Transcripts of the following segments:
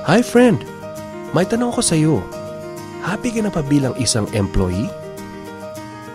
Hi friend! May tanong ko sa iyo. Happy ka na pa bilang isang employee?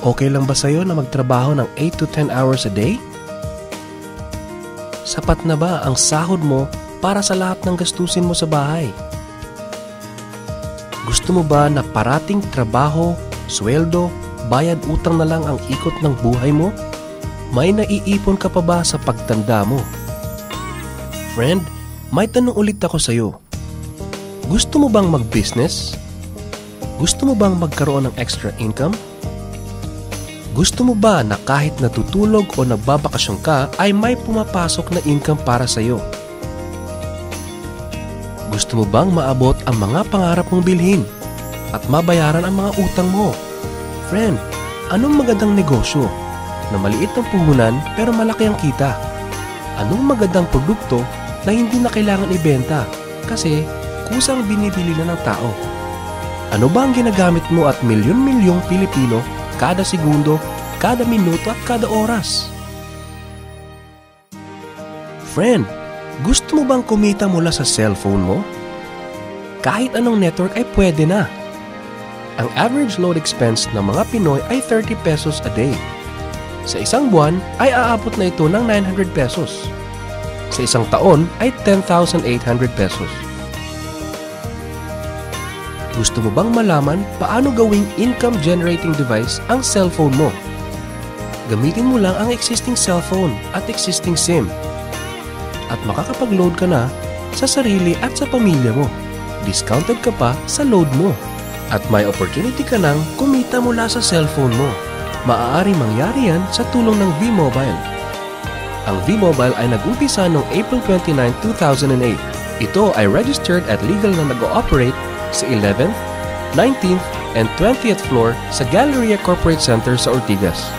Okay lang ba sa iyo na magtrabaho ng 8 to 10 hours a day? Sapat na ba ang sahod mo para sa lahat ng gastusin mo sa bahay? Gusto mo ba na parating trabaho, sweldo, bayad utang na lang ang ikot ng buhay mo? May naiipon ka pa ba sa pagtanda mo? Friend, may tanong ulit ako sa iyo. Gusto mo bang mag-business? Gusto mo bang magkaroon ng extra income? Gusto mo ba na kahit natutulog o nagbabakasyon ka ay may pumapasok na income para sa iyo? Gusto mo bang maabot ang mga pangarap mong bilhin at mabayaran ang mga utang mo? Friend, anong magandang negosyo na maliit ang puhunan pero malaki ang kita? Anong magandang produkto na hindi na kailangan ibenta kasi kusang binibili na ng tao? Ano ba ang ginagamit mo at milyon-milyong Pilipino kada segundo, kada minuto at kada oras? Friend, gusto mo bang kumita mula sa cellphone mo? Kahit anong network ay pwede na. Ang average load expense ng mga Pinoy ay 30 pesos a day. Sa isang buwan ay aabot na ito ng 900 pesos. Sa isang taon ay 10,800 pesos. Gusto mo bang malaman paano gawing income-generating device ang cellphone mo? Gamitin mo lang ang existing cellphone at existing SIM at makakapag-load ka na sa sarili at sa pamilya mo. Discounted ka pa sa load mo at may opportunity ka nang kumita mula sa cellphone mo. Maaaring mangyari yan sa tulong ng V-Mobile. Ang V-Mobile ay nag-umpisa noong April 29, 2008. Ito ay registered at legal na nag-ooperate sa 11th, 19th, and 20th floor sa Galleria Corporate Center sa Ortigas.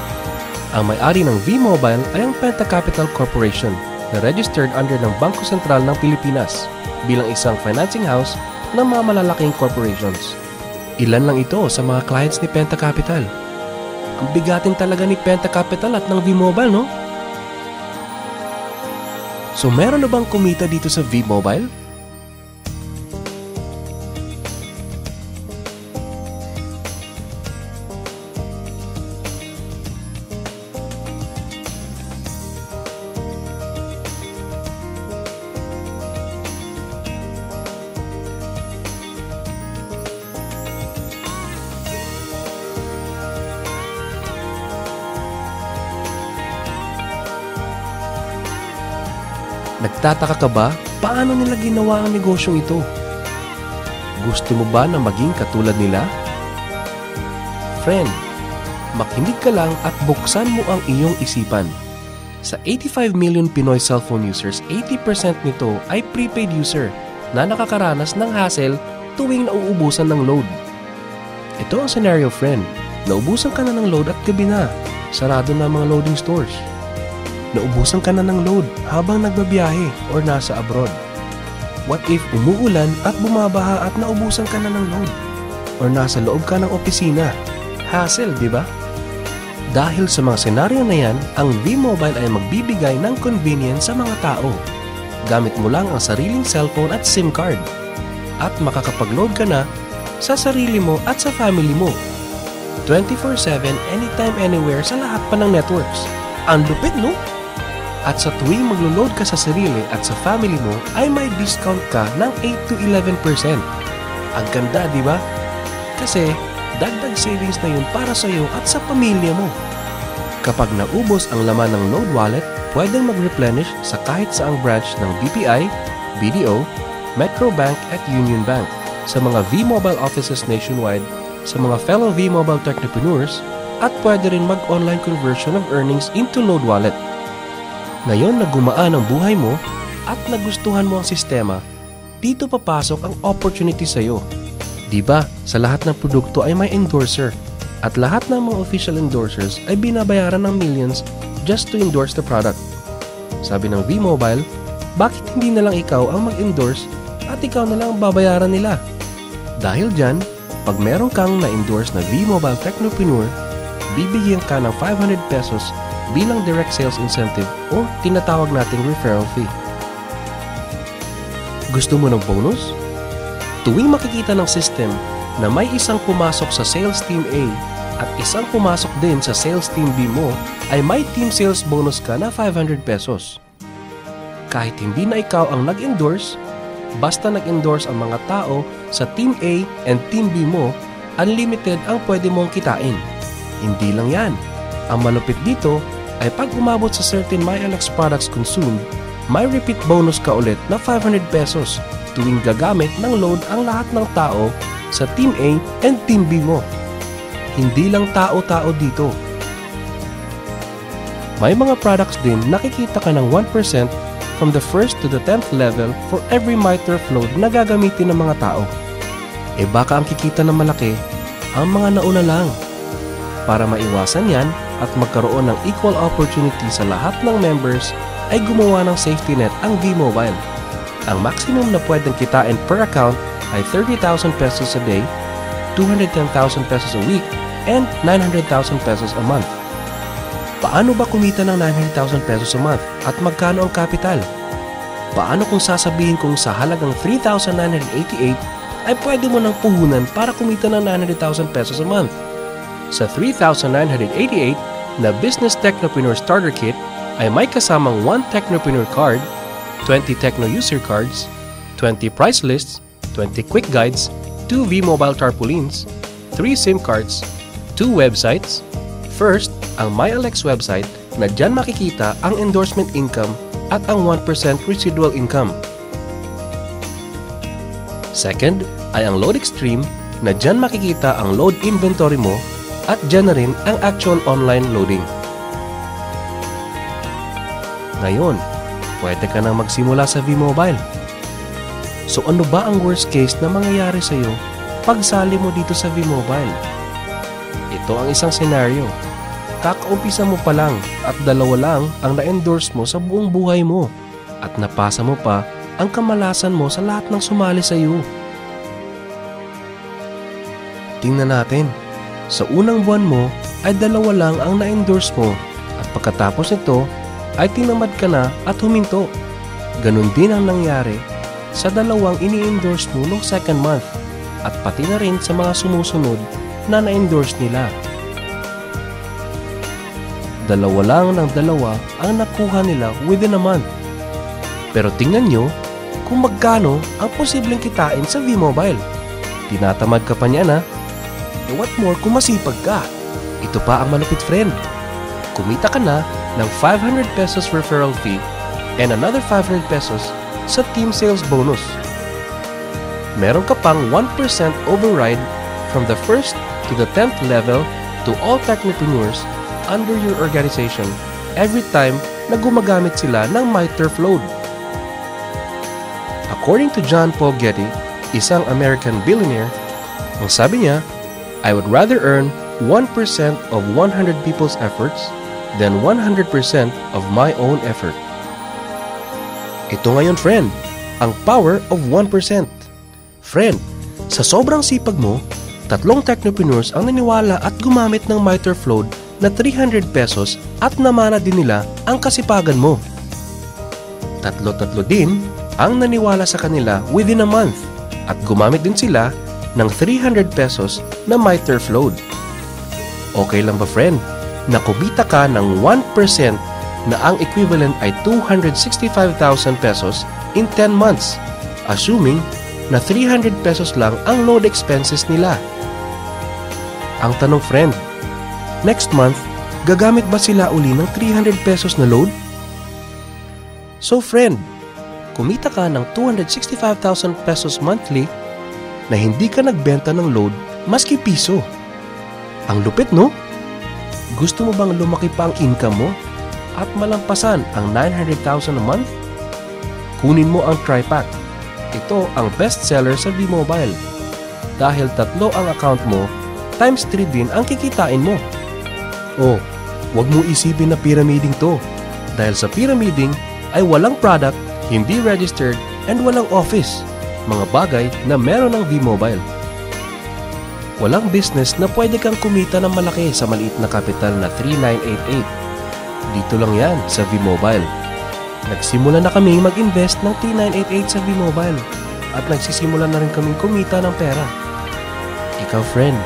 Ang may-ari ng V-Mobile ay ang Penta Capital Corporation na registered under ng Bangko Sentral ng Pilipinas bilang isang financing house ng mga malalaking corporations. Ilan lang ito sa mga clients ni Penta Capital. Ang bigatin talaga ni Penta Capital at ng V-Mobile, no? So meron na bang kumita dito sa V-Mobile? Nagtataka ka ba paano nila ginawa ang negosyong ito? Gusto mo ba na maging katulad nila? Friend, makinig ka lang at buksan mo ang iyong isipan. Sa 85 million Pinoy cellphone users, 80% nito ay prepaid user na nakakaranas ng hassle tuwing nauubusan ng load. Ito ang scenario, friend. Naubusan ka na ng load at gabi na. Sarado na ang mga loading stores. Naubusan ka na ng load habang nagbabiyahe or nasa abroad. What if umuulan at bumabaha at naubusan ka na ng load? Or nasa loob ka ng opisina? Hassle, di ba? Dahil sa mga senaryo na yan, ang V-Mobile ay magbibigay ng convenience sa mga tao. Gamit mo lang ang sariling cellphone at SIM card. At makakapag-load ka na sa sarili mo at sa family mo. 24/7, anytime, anywhere sa lahat pa ng networks. Ang lupit, no? At sa tuwing maglo-load ka sa sarili at sa family mo, ay may discount ka ng 8 to 11%. Ang ganda, di ba? Kasi dagdag savings na yun para sa iyo at sa pamilya mo. Kapag naubos ang laman ng load wallet, pwedeng mag-replenish sa kahit saang branch ng BPI, BDO, Metro Bank at Union Bank, sa mga V-Mobile offices nationwide, sa mga fellow V-Mobile technopreneurs, at pwede rin mag-online conversion of earnings into load wallet. Ngayon na gumaan ang buhay mo at nagustuhan mo ang sistema, dito papasok ang opportunity sa iyo. Diba, sa lahat ng produkto ay may endorser at lahat ng mga official endorsers ay binabayaran ng millions just to endorse the product. Sabi ng V-Mobile, bakit hindi na lang ikaw ang mag-endorse at ikaw na lang ang babayaran nila? Dahil dyan, pag meron kang na-endorse na V-Mobile Technopreneur, bibigyan ka ng 500 pesos bilang direct sales incentive o tinatawag nating referral fee. Gusto mo ng bonus? Tuwing makikita ng system na may isang pumasok sa sales team A at isang pumasok din sa sales team B mo, ay may team sales bonus ka na 500 pesos. Kahit hindi na ikaw ang nag-endorse, basta nag-endorse ang mga tao sa team A and team B mo, unlimited ang pwede mong kitain. Hindi lang yan. Ang malupit dito ay pag umabot sa certain MyLX products consumed, may repeat bonus ka ulit na 500 pesos tuwing gagamit ng load ang lahat ng tao sa Team A and Team B mo. Hindi lang tao-tao dito. May mga products din nakikita ka ng 1% from the 1st to the 10th level for every MyTurf load na gagamitin ng mga tao. E baka ang kikita na malaki ang mga nauna lang. Para maiwasan yan at magkaroon ng equal opportunity sa lahat ng members, ay gumawa ng safety net ang V-Mobile. Ang maximum na pwedeng kitain per account ay 30,000 pesos a day, 210,000 pesos a week, and 900,000 pesos a month. Paano ba kumita ng 900,000 pesos a month at magkano ang capital? Paano kung sasabihin kong sa halagang 3,988 ay pwede mo nang puhunan para kumita ng 900,000 pesos a month? Sa 3,988 na Business Technopreneur Starter Kit ay may kasamang 1 Technopreneur card, 20 Techno user cards, 20 price lists, 20 quick guides, 2 V-Mobile tarpaulins, 3 SIM cards, 2 websites. First, ang MyLX website na dyan makikita ang endorsement income at ang 1% residual income. Second, ay ang Load Extreme na dyan makikita ang load inventory mo at dyan na rin ang actual online loading. Ngayon, pwede ka nang magsimula sa V-Mobile. So ano ba ang worst case na mangyayari sa iyo pag sali mo dito sa V-Mobile? Ito ang isang senaryo. Kakaumpisa mo pa lang at 2 lang ang na-endorse mo sa buong buhay mo at napasa mo pa ang kamalasan mo sa lahat ng sumali sa iyo. Tingnan natin. Sa unang buwan mo ay 2 lang ang na-endorse mo at pagkatapos nito ay tinamad ka na at huminto. Ganon din ang nangyari sa 2 ini-endorse mo noong second month at pati na rin sa mga sumusunod na na-endorse nila. 2 lang ng 2 ang nakuha nila within a month. Pero tingnan nyo kung magkano ang posibleng kitain sa V-Mobile. Tinatamad ka pa niya na? E what more kung masipag ka? Ito pa ang malupit, friend. Kumita ka na ng 500 pesos referral fee and another 500 pesos sa team sales bonus. Meron ka pang 1% override from the 1st to the 10th level to all technopreneurs under your organization every time na gumagamit sila ng MyTurf load. According to John Paul Getty, isang American billionaire, ang sabi niya, I would rather earn 1% of 100 people's efforts than 100% of my own effort. Ito ngayon, friend, ang power of 1%. Friend, sa sobrang sipag mo, 3 technopreneurs ang naniwala at gumamit ng MyTurf load na 300 pesos at namana din nila ang kasipagan mo. 3 din ang naniwala sa kanila within a month at gumamit din sila ng 300 pesos na MyTurf load. Okay lang ba, friend, na kumita ka ng 1% na ang equivalent ay 265,000 pesos in 10 months, assuming na 300 pesos lang ang load expenses nila? Ang tanong, friend, next month, gagamit ba sila uli ng 300 pesos na load? So friend, kumita ka ng 265,000 pesos monthly na hindi ka nagbenta ng load maski piso. Ang lupit, no? Gusto mo bang lumaki pa ang income mo at malampasan ang 900,000 a month? Kunin mo ang TriPack. Ito ang best seller sa V-Mobile. Dahil 3 ang account mo, times 3 din ang kikitain mo. Oh, wag mo isipin na pyramiding to. Dahil sa pyramiding ay walang product, hindi registered, and walang office. Mga bagay na meron ng V-Mobile. Walang business na pwede kang kumita ng malaki sa maliit na kapital na 3,988. Dito lang yan sa V-Mobile. Nagsimula na kami mag-invest ng 3,988 sa V-Mobile. at nagsisimula na rin kaming kumita ng pera. Ikaw friend,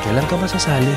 kailan ka ba sasali?